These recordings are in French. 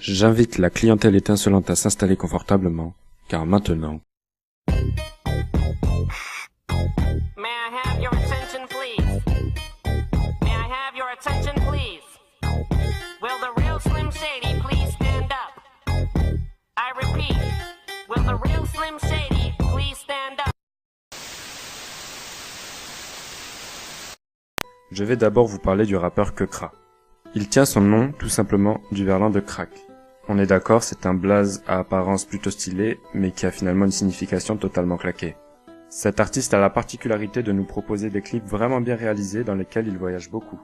J'invite la clientèle étincelante à s'installer confortablement, car maintenant... May I have your attention, please? May I have your attention, please? Will the real Slim Shady please stand up? I repeat, will the real Slim Shady please stand up? Je vais d'abord vous parler du rappeur Kekra. Il tient son nom tout simplement du verlan de crack. On est d'accord, c'est un blaze à apparence plutôt stylé, mais qui a finalement une signification totalement claquée. Cet artiste a la particularité de nous proposer des clips vraiment bien réalisés dans lesquels il voyage beaucoup.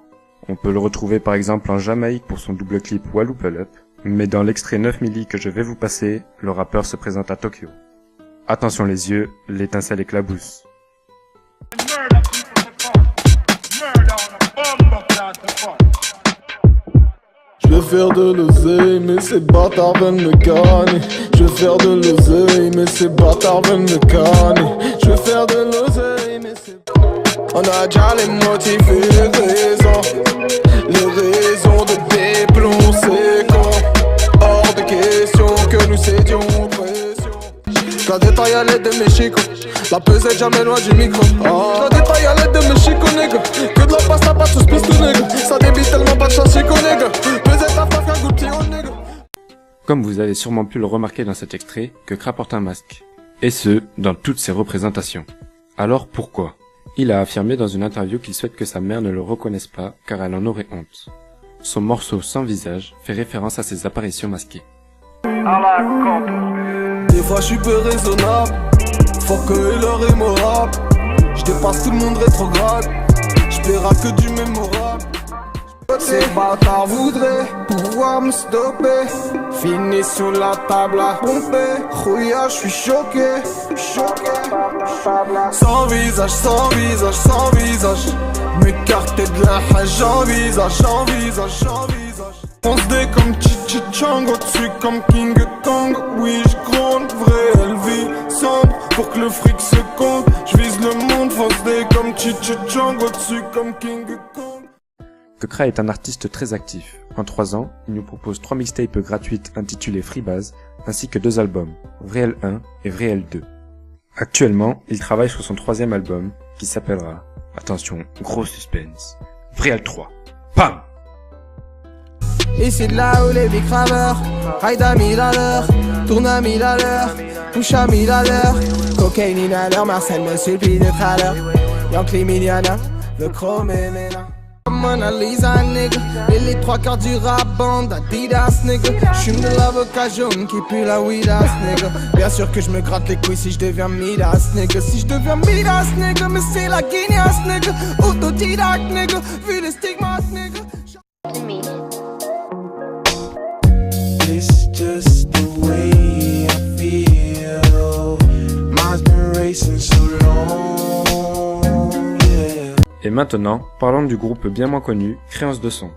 On peut le retrouver par exemple en Jamaïque pour son double clip Walou Pull Up, mais dans l'extrait 9 milli que je vais vous passer, le rappeur se présente à Tokyo. Attention les yeux, l'étincelle éclabousse. Je veux faire de l'oseille, mais ces bâtards veulent me gagner. Je veux faire de l'oseille, mais ces bâtards veulent me gagner. Je veux faire de l'oseille, mais c'est... On a déjà les motifs et les raisons de déplomber con. Hors de question que nous cédions aux pressions. J'la détaille à l'aide de mes chicots. La pesette jamais loin du micro. J'la détaille à l'aide de mes chicots, nègre. Que de la pasta, pas tous pistes, nègre. Ça débite tellement pas de chance, chico, nègre. Pesette à faire goûter au nègre. Comme vous avez sûrement pu le remarquer dans cet extrait, Kekra porte un masque. Et ce, dans toutes ses représentations. Alors pourquoi ? Il a affirmé dans une interview qu'il souhaite que sa mère ne le reconnaisse pas car elle en aurait honte. Son morceau Sans visage fait référence à ses apparitions masquées. Des fois je suis peu raisonnable, faut que leur est morable. Je dépasse tout le monde rétrograde, je plaira que du mémorable. Ces bâtards voudraient pouvoir me stopper. Fini sous la table à pomper. Rouilla, je suis choqué, Sans visage, sans visage, sans visage. M'écarter de la hache, j'envisage. On se dé comme Chichi Chang, au-dessus comme King Kong. Oui, je gronde, vraie vie sombre. Pour que le fric se compte, je vise le monde. Fonce dé comme Chichi Chang, au-dessus comme King Kong. Kekra est un artiste très actif. En 3 ans, il nous propose 3 mixtapes gratuites intitulées Freebase, ainsi que 2 albums, Vréel 1 et Vréel 2. Actuellement, il travaille sur son 3e album, qui s'appellera, attention, gros suspense, Vréel 3. Pam! Ici de là où les big craveurs, ride à 1000 à l'heure, tourne à 1000 à l'heure, push à 1000 à l'heure, cocaïne à l'heure, Marcel me supplie d'être à l'heure, Yankee Miliana, le chrome et Mena. Mona Lisa, nigga, et les 3/4 du rap band Adidas, nigga. J'fume de l'avocat jaune qui pue la weedas, nigga. Bien sûr que je me gratte les couilles si je deviens Midas, nigga. Si je deviens Midas, nigga, mais c'est la guignasse, nigga. Autodidacte, nigga, vu les stigmates, nigga. It's just the way I feel. Mine's been racing so long. Et maintenant, parlons du groupe bien moins connu, Créance de Son.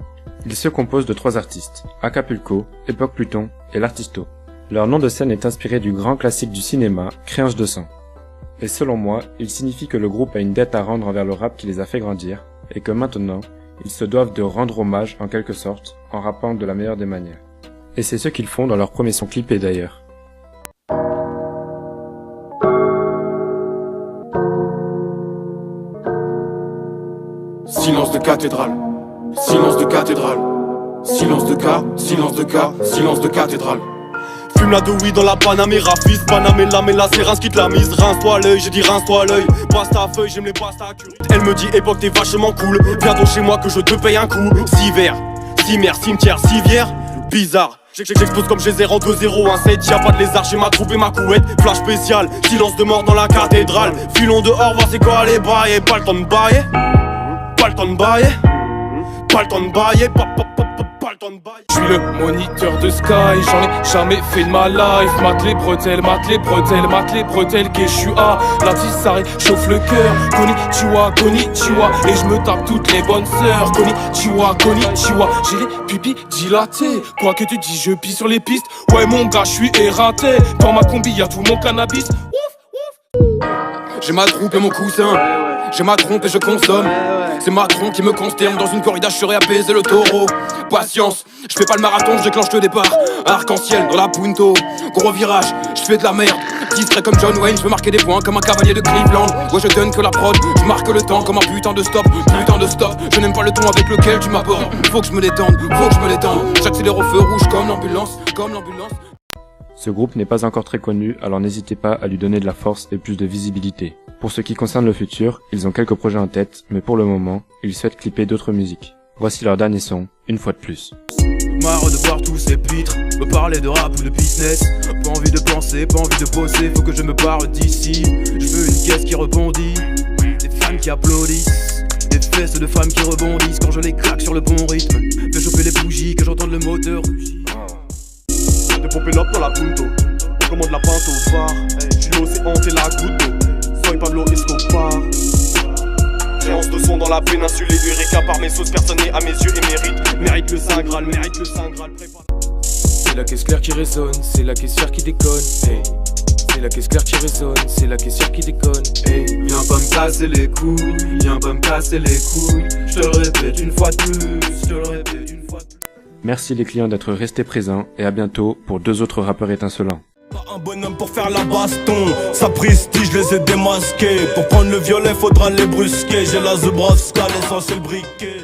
Il se compose de 3 artistes, Acapulco, Époque Pluton et L'Artisto. Leur nom de scène est inspiré du grand classique du cinéma, Créance de Sang. Et selon moi, il signifie que le groupe a une dette à rendre envers le rap qui les a fait grandir, et que maintenant, ils se doivent de rendre hommage en quelque sorte, en rappant de la meilleure des manières. Et c'est ce qu'ils font dans leur premier son clippé d'ailleurs. Silence de cathédrale, silence de cathédrale, silence de cas, silence de cas, silence de cathédrale. Fume la de weed dans la Panamera, fils Panamela, mais là c'est Reims qui te la mise. Rince-toi l'œil, j'ai dit rince-toi l'œil. Passe ta feuille, j'aime les pastas curry. Elle me dit époque t'es vachement cool. Viens donc chez moi que je te paye un coup. 6 vers, 6 mères, cimetière, civière. Bizarre, j'expose comme Gézère en 2-0-1-7. Y'a pas de lézard, j'ai ma troupe et ma couette. Flash spécial, silence de mort dans la cathédrale. Filons dehors, voir c'est quoi les bails. Pas le temps de bailler. Pas le temps de bailler, pas le temps de bailler, pas le temps de bailler. J'suis le moniteur de Sky, j'en ai jamais fait de ma life. Mate les bretelles, mate les bretelles, mate les bretelles. Que j'suis à la tissare, chauffe le cœur. Konnichiwa, et j'me tape toutes les bonnes sœurs. Konnichiwa, j'ai les pupilles dilatées. Quoi que tu dis, je pisse sur les pistes. Ouais mon gars, j'suis éreinté. Dans ma combi y'a tout mon cannabis. J'ai ma troupe et mon cousin. j'ai ma trompe et je consomme. C'est Macron qui me consterne dans une corrida, je serai apaisé le taureau. Patience, je fais pas le marathon, je déclenche le départ. Arc-en-ciel dans la Punto, gros virage, je fais de la merde. Discret comme John Wayne, je veux marquer des points comme un cavalier de Cleveland. Ouais, je donne que la prod, je marque le temps comme un putain de stop. Putain de stop, je n'aime pas le ton avec lequel tu m'abordes. Faut que je me détende, faut que je me détende. J'accélère au feu rouge comme l'ambulance, comme l'ambulance. Ce groupe n'est pas encore très connu, alors n'hésitez pas à lui donner de la force et plus de visibilité. Pour ce qui concerne le futur, ils ont quelques projets en tête, mais pour le moment, ils souhaitent clipper d'autres musiques. Voici leur dernier son, une fois de plus. Marre de voir tous ces pitres me parler de rap ou de business. Pas envie de penser, pas envie de bosser, faut que je me barre d'ici. Je veux une caisse qui rebondit, des fans qui applaudissent, des fesses de femmes qui rebondissent quand je les claque sur le bon rythme. Fais chauffer les bougies, que j'entende le moteur rugir. De popper up dans la Punto, on commande la pinte au bar. J'suis l'océan, t'es la goutte d'eau, soy Pablo Escobar. Créance de son dans la péninsule et Eureka par mes sauces, personne n'est à mes yeux et mérite le Saint Graal, mérite le Saint Graal, prépare. C'est la caisse claire qui résonne, c'est la caissière qui déconne, hey. C'est la caisse claire qui résonne, c'est la caissière qui déconne, hey. Viens pas me casser les couilles, viens pas me casser les couilles. Je te le répète une fois de plus, je te le répète une fois de plus. Merci les clients d'être restés présents et à bientôt pour 2 autres rappeurs étincelants. Pas un bonhomme pour faire la baston, sa prestige je les ai démasqués. Pour prendre le violet faudra les brusquer. J'ai la Zubrovska, l'essentiel briquet.